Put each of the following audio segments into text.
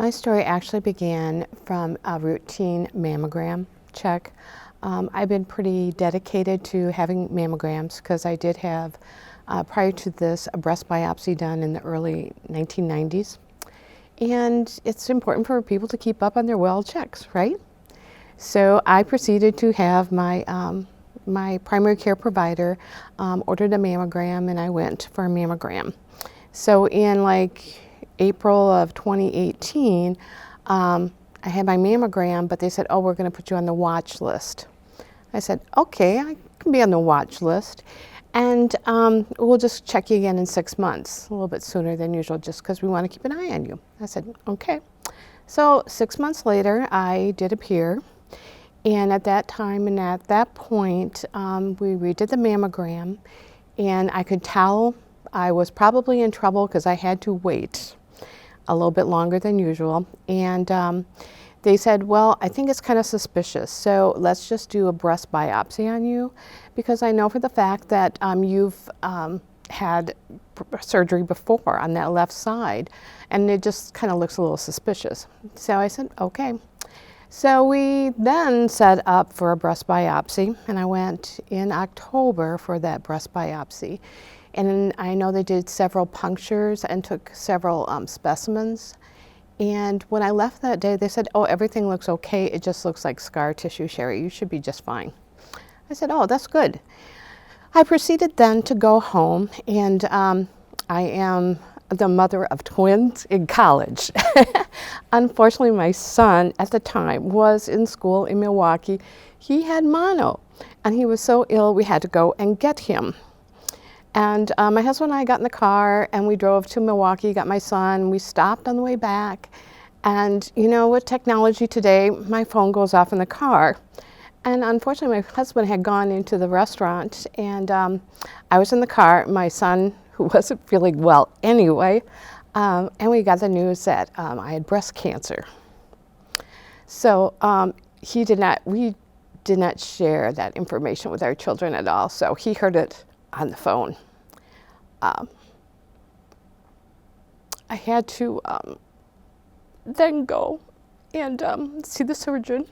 My story actually began from a routine mammogram check. I've been pretty dedicated to having mammograms because I did have, prior to this, a breast biopsy done in the early 1990s. And it's important for people to keep up on their well checks, right? So I proceeded to have my primary care provider ordered a mammogram, and I went for a mammogram. So in April of 2018, I had my mammogram, but they said, oh, we're going to put you on the watch list. I said, okay, I can be on the watch list. And we'll just check you again in 6 months, a little bit sooner than usual, just because we want to keep an eye on you. I said, okay. So 6 months later, I did appear. And at that time and at that point, we redid the mammogram, and I could tell I was probably in trouble because I had to wait a little bit longer than usual. And they said, well, I think it's kind of suspicious, so let's just do a breast biopsy on you, because I know for the fact that you've had surgery before on that left side, and it just kind of looks a little suspicious. So I said, okay. So we then set up for a breast biopsy, and I went in October for that breast biopsy. And I know they did several punctures and took several specimens. And when I left that day, they said, oh, everything looks okay. It just looks like scar tissue, Sherry. You should be just fine. I said, oh, that's good. I proceeded then to go home, and I am the mother of twins in college. Unfortunately, my son at the time was in school in Milwaukee. He had mono, and he was so ill we had to go and get him. And my husband and I got in the car, and we drove to Milwaukee, got my son. We stopped on the way back, and you know, with technology today, my phone goes off in the car. And unfortunately, my husband had gone into the restaurant, and I was in the car. My son, who wasn't feeling well anyway, and we got the news that I had breast cancer. So we did not share that information with our children at all, so he heard it on the phone. I had to then go and see the surgeon.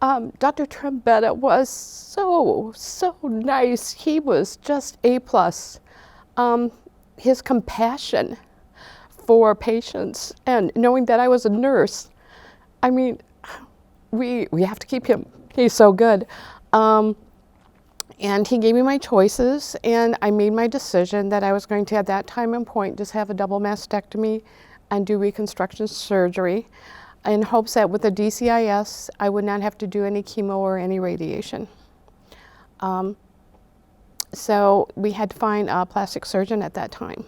Dr. Trombetta was so nice. He was just A+. His compassion for patients, and knowing that I was a nurse, I mean, we have to keep him. He's so good. And he gave me my choices, and I made my decision that I was going to, at that time and point, just have a double mastectomy and do reconstruction surgery, in hopes that with the DCIS, I would not have to do any chemo or any radiation. So we had to find a plastic surgeon at that time.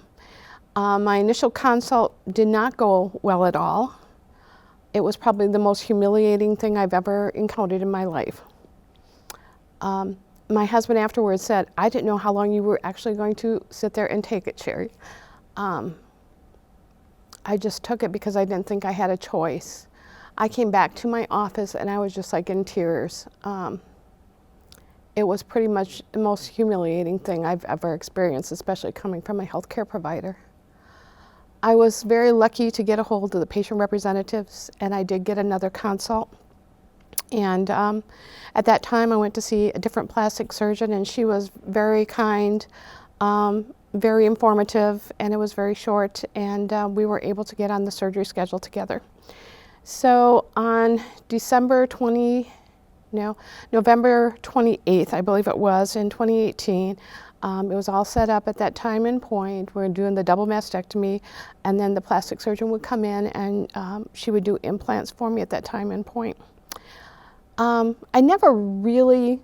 My initial consult did not go well at all. It was probably the most humiliating thing I've ever encountered in my life. My husband afterwards said, I didn't know how long you were actually going to sit there and take it, Sherry. I just took it because I didn't think I had a choice. I came back to my office, and I was just like in tears. It was pretty much the most humiliating thing I've ever experienced, especially coming from a healthcare provider. I was very lucky to get a hold of the patient representatives, and I did get another consult. And at that time, I went to see a different plastic surgeon, and she was very kind, very informative, and it was very short, and we were able to get on the surgery schedule together. So on November 28th, I believe it was, in 2018, it was all set up at that time and point. We're doing the double mastectomy, and then the plastic surgeon would come in, and she would do implants for me at that time and point. I never really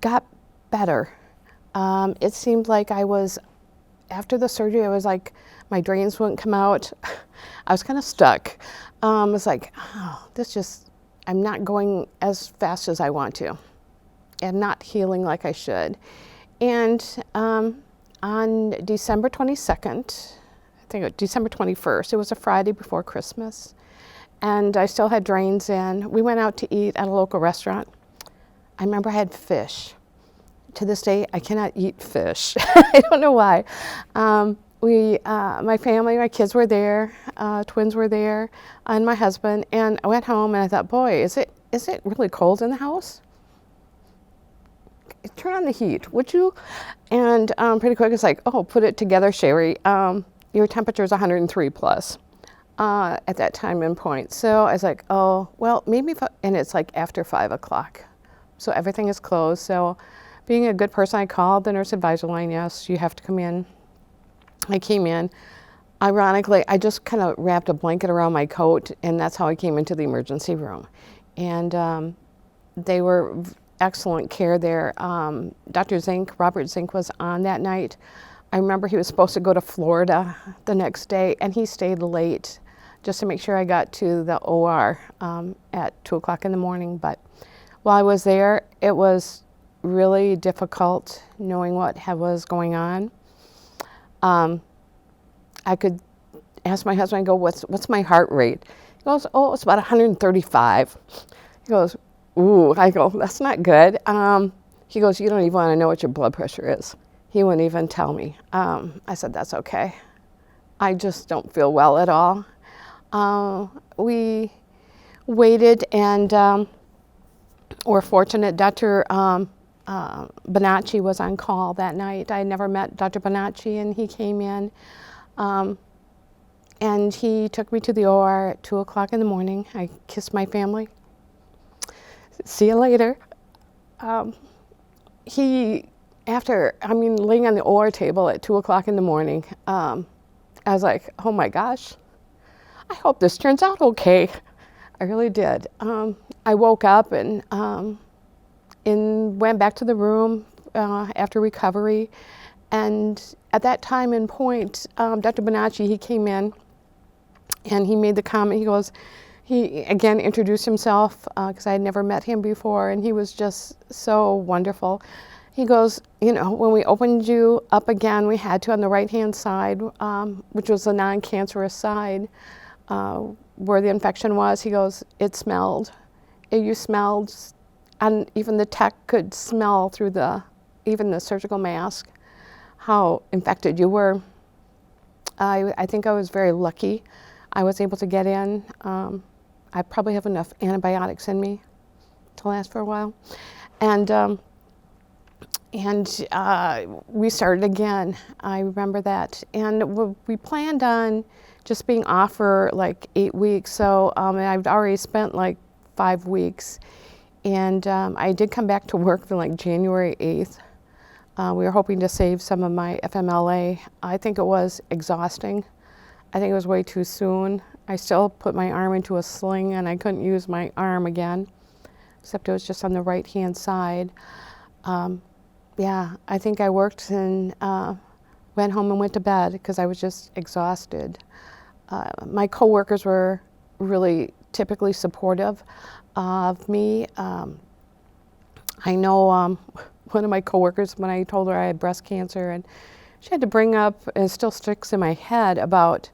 got better. It seemed like after the surgery, I was like, my drains wouldn't come out. I was kind of stuck. I was like, oh, I'm not going as fast as I want to, and not healing like I should. And on December 22nd, I think it was December 21st, it was a Friday before Christmas, and I still had drains in. We went out to eat at a local restaurant. I remember I had fish. To this day, I cannot eat fish. I don't know why. my family, my kids were there, twins were there, and my husband. And I went home and I thought, boy, is it really cold in the house? Turn on the heat, would you? And pretty quick, it's like, oh, put it together, Sherry. Your temperature is 103 plus at that time and point. So I was like, oh, well, maybe, and it's like after 5 o'clock. So everything is closed. So being a good person, I called the nurse advisor line, yes, you have to come in. I came in. Ironically, I just kind of wrapped a blanket around my coat, and that's how I came into the emergency room. And they were excellent care there. Dr. Zink, Robert Zink, was on that night. I remember he was supposed to go to Florida the next day, and he stayed late just to make sure I got to the OR at 2 o'clock in the morning. But while I was there, it was really difficult knowing what was going on. I could ask my husband, I go, what's my heart rate? He goes, oh, it's about 135. He goes, ooh. I go, that's not good. He goes, you don't even want to know what your blood pressure is. He wouldn't even tell me. I said, that's okay. I just don't feel well at all. We waited, and we're fortunate. Dr. Bonacci was on call that night. I never met Dr. Bonacci, and he came in. And he took me to the OR at 2 o'clock in the morning. I kissed my family. See you later. Laying on the OR table at 2 o'clock in the morning, I was like, oh my gosh, I hope this turns out okay. I really did. I woke up and went back to the room after recovery. And at that time and point, Dr. Bonacci, he came in and he made the comment, he again introduced himself because I had never met him before, and he was just so wonderful. He goes, when we opened you up again, we had to on the right-hand side, which was the non-cancerous side where the infection was. He goes, it smelled. You smelled, and even the tech could smell through even the surgical mask how infected you were. I think I was very lucky. I was able to get in. I probably have enough antibiotics in me to last for a while. And we started again. I remember that. And we planned on just being off for like 8 weeks. So I've already spent like 5 weeks. And I did come back to work for like January 8th. We were hoping to save some of my FMLA. I think it was exhausting. I think it was way too soon. I still put my arm into a sling and I couldn't use my arm again, except it was just on the right-hand side. Yeah, I think I worked and went home and went to bed because I was just exhausted. My coworkers were really typically supportive of me. I know one of my coworkers, when I told her I had breast cancer, and she had to bring up, and it still sticks in my head, about,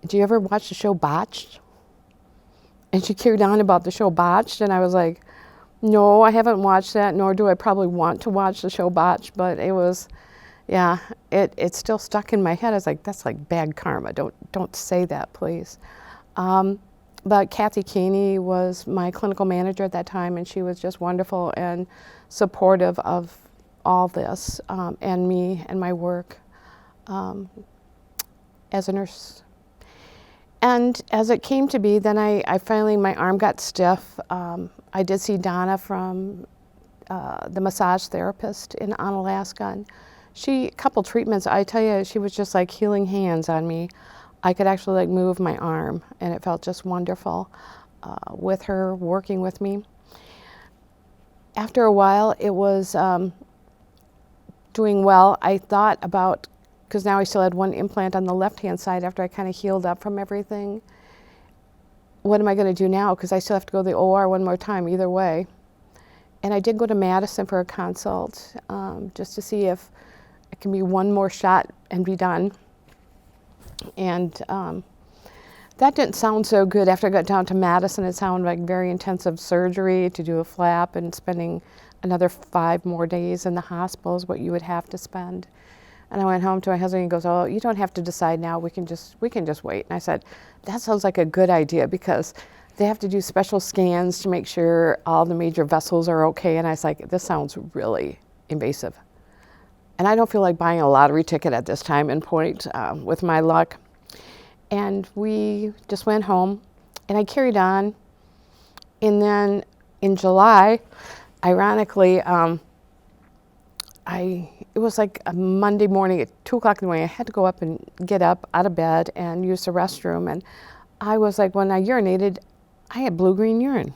do you ever watch the show Botched? And she carried on about the show Botched, and I was like, no, I haven't watched that, nor do I probably want to watch the show Botched, but it was, yeah, it's still stuck in my head. I was like, that's like bad karma. Don't say that, please. But Kathy Caney was my clinical manager at that time, and she was just wonderful and supportive of all this and me and my work as a nurse. And as it came to be, then I finally, my arm got stiff. I did see Donna from the massage therapist in Alaska, and a couple treatments, I tell you, she was just like healing hands on me. I could actually like move my arm, and it felt just wonderful with her working with me. After a while, it was doing well. I thought about, because now I still had one implant on the left-hand side after I kind of healed up from everything. What am I going to do now? Because I still have to go to the OR one more time either way. And I did go to Madison for a consult just to see if it can be one more shot and be done. And that didn't sound so good. After I got down to Madison, it sounded like very intensive surgery to do a flap and spending another 5 more days in the hospital is what you would have to spend. And I went home to my husband and he goes, oh, you don't have to decide now. We can just wait. And I said, that sounds like a good idea because they have to do special scans to make sure all the major vessels are okay. And I was like, this sounds really invasive. And I don't feel like buying a lottery ticket at this time and point with my luck. And we just went home and I carried on. And then in July, ironically, it was like a Monday morning at 2 o'clock in the morning. I had to go up and get up out of bed and use the restroom. And I was like, when I urinated, I had blue-green urine.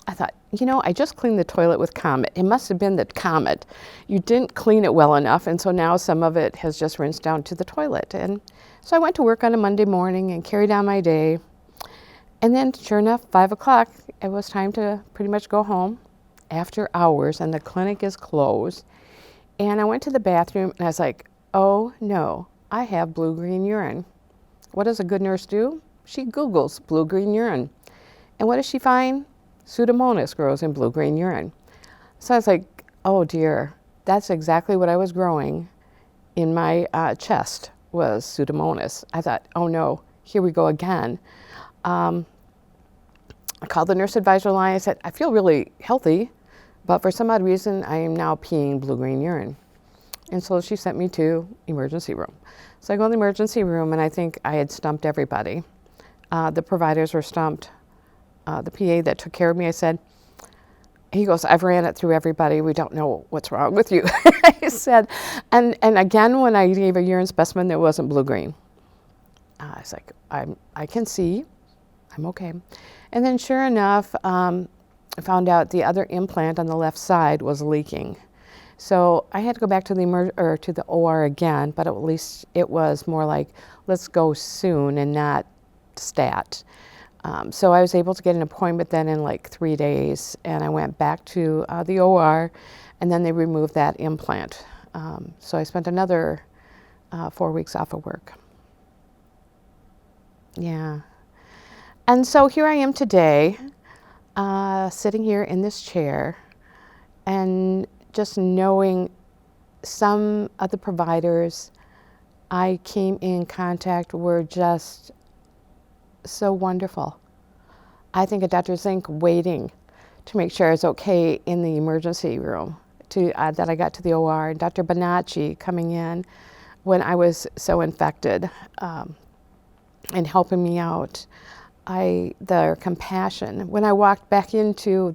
I thought, you know, I just cleaned the toilet with Comet. It must have been the Comet. You didn't clean it well enough, and so now some of it has just rinsed down to the toilet. And so I went to work on a Monday morning and carried on my day. And then, sure enough, 5 o'clock, it was time to pretty much go home after hours, and the clinic is closed. And I went to the bathroom, and I was like, oh, no, I have blue-green urine. What does a good nurse do? She Googles blue-green urine. And what does she find? Pseudomonas grows in blue-green urine. So I was like, oh, dear, that's exactly what I was growing in my chest was Pseudomonas. I thought, oh, no, here we go again. I called the nurse advisor line. I said, I feel really healthy, but for some odd reason, I am now peeing blue-green urine. And so she sent me to emergency room. So I go in the emergency room, and I think I had stumped everybody. The providers were stumped. The PA that took care of me, I said, he goes, I've ran it through everybody. We don't know what's wrong with you. I said, and again, when I gave a urine specimen, it wasn't blue-green. I was like, I can see. I'm okay. And then sure enough, I found out the other implant on the left side was leaking. So I had to go back to the OR again, but at least it was more like, let's go soon and not stat. So I was able to get an appointment then in like 3 days, and I went back to the OR, and then they removed that implant. So I spent another 4 weeks off of work. Yeah. And so here I am today, sitting here in this chair, and just knowing some of the providers I came in contact were just so wonderful. I think of Dr. Zink waiting to make sure I was okay in the emergency room, that I got to the OR, and Dr. Bonacci coming in when I was so infected and helping me out. Their compassion. When I walked back into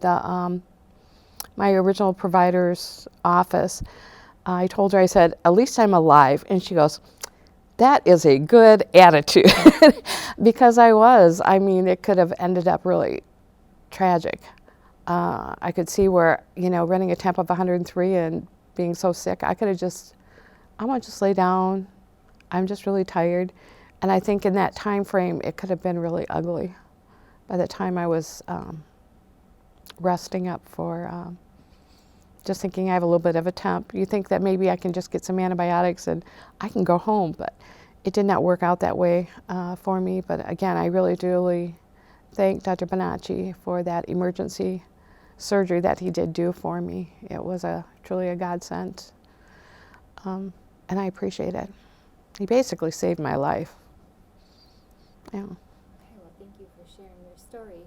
my original provider's office, I told her, I said, at least I'm alive. And she goes, that is a good attitude. Because I was. I mean, it could have ended up really tragic. I could see where, you know, running a temp of 103 and being so sick, I could have just, I want to just lay down. I'm just really tired. And I think in that time frame, it could have been really ugly. By the time I was resting up for just thinking I have a little bit of a temp, you think that maybe I can just get some antibiotics and I can go home, but it did not work out that way for me. But again, I really do thank Dr. Bonacci for that emergency surgery that he did do for me. It was truly a godsend, and I appreciate it. He basically saved my life. Yeah. Okay, well, thank you for sharing your story.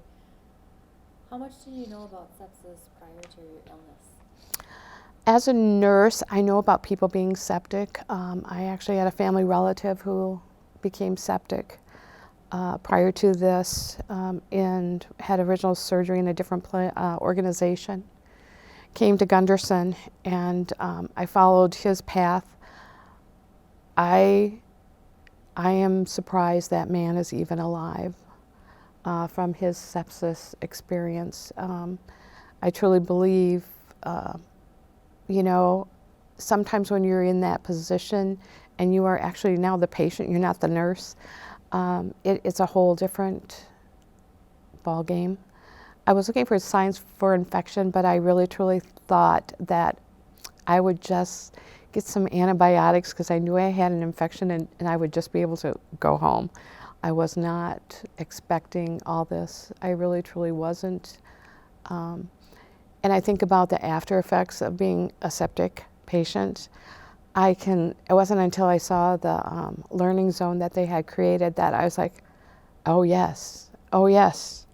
How much did you know about sepsis prior to your illness? As a nurse, I know about people being septic. I actually had a family relative who became septic prior to this and had original surgery in a different organization. Came to Gunderson, and I followed his path. I am surprised that man is even alive from his sepsis experience. I truly believe, you know, sometimes when you're in that position and you are actually now the patient, you're not the nurse, it's a whole different ball game. I was looking for signs for infection, but I really truly thought that I would just get some antibiotics because I knew I had an infection and I would just be able to go home. I was not expecting all this. I really truly wasn't. And I think about the after effects of being a septic patient. it wasn't until I saw the learning zone that they had created that I was like, oh yes, oh yes.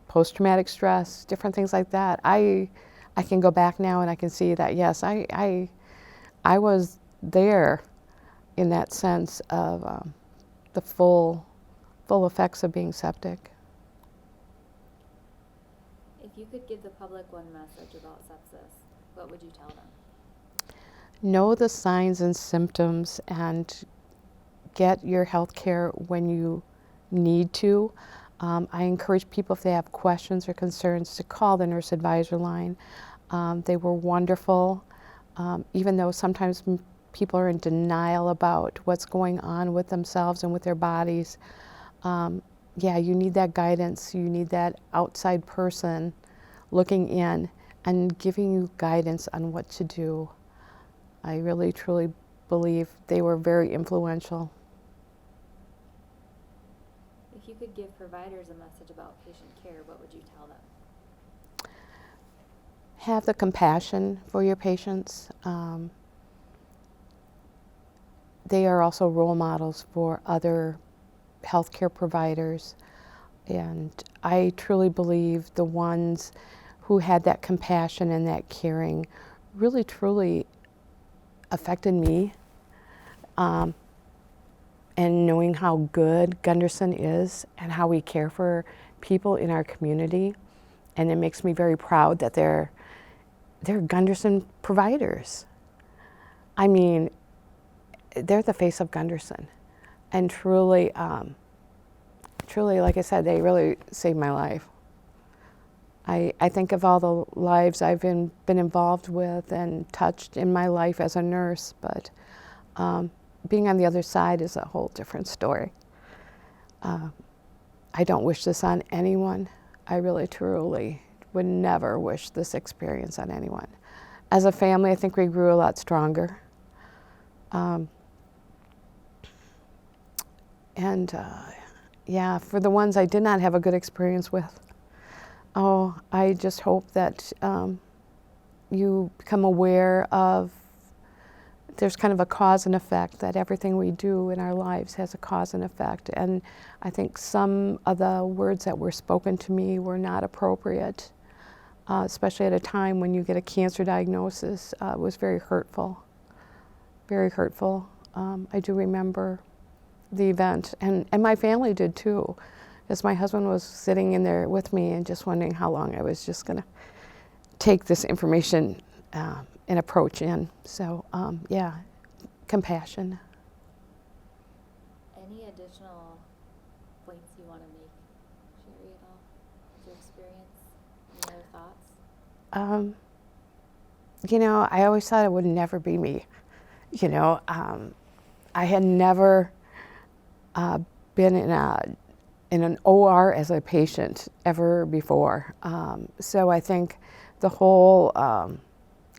Post-traumatic stress, different things like that. I can go back now and I can see that, yes, I was there in that sense of the full effects of being septic. If you could give the public one message about sepsis, what would you tell them? Know the signs and symptoms and get your health care when you need to. I encourage people, if they have questions or concerns, to call the nurse advisor line. They were wonderful, even though sometimes people are in denial about what's going on with themselves and with their bodies. Yeah, you need that guidance. You need that outside person looking in and giving you guidance on what to do. I really, truly believe they were very influential. If you could give providers a message about patient care, what would you tell them? Have the compassion for your patients. They are also role models for other healthcare providers. And I truly believe the ones who had that compassion and that caring really, truly affected me. And knowing how good Gunderson is and how we care for people in our community. And it makes me very proud that they're Gunderson providers. I mean, they're the face of Gunderson. And truly, truly, like I said, they really saved my life. I think of all the lives I've been involved with and touched in my life as a nurse, but being on the other side is a whole different story. I don't wish this on anyone. I really, truly would never wish this experience on anyone. As a family, I think we grew a lot stronger. Yeah, for the ones I did not have a good experience with, I just hope that you become aware of there's kind of a cause and effect, that everything we do in our lives has a cause and effect. And I think some of the words that were spoken to me were not appropriate, especially at a time when you get a cancer diagnosis. It was very hurtful, very hurtful. I do remember the event, and my family did too, because my husband was sitting in there with me and just wondering how long I was just gonna take this information and approach in. So yeah, compassion. Any additional points you want to make, Sherry, at all? Your experience? Any other thoughts? You know, I always thought it would never be me. You know, I had never been in an OR as a patient ever before. So I think the whole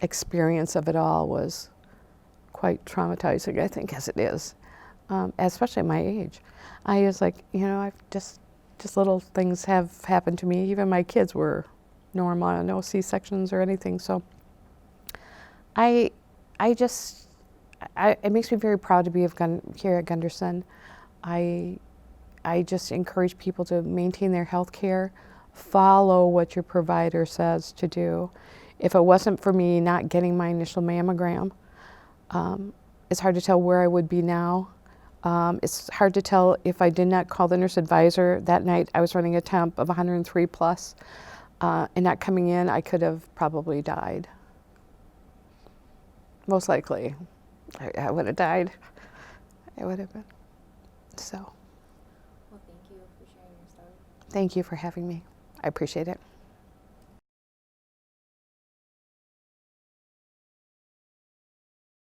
experience of it all was quite traumatizing, I think, as it is, especially at my age. I was like, you know, I've just little things have happened to me. Even my kids were normal, no C-sections or anything. So it makes me very proud to be here at Gunderson. I just encourage people to maintain their health care, follow what your provider says to do. If it wasn't for me not getting my initial mammogram, it's hard to tell where I would be now. It's hard to tell if I did not call the nurse advisor that night. I was running a temp of 103 plus, and not coming in, I could have probably died. Most likely, I would have died. I would have been. So. Well, thank you for sharing your story. Thank you for having me. I appreciate it.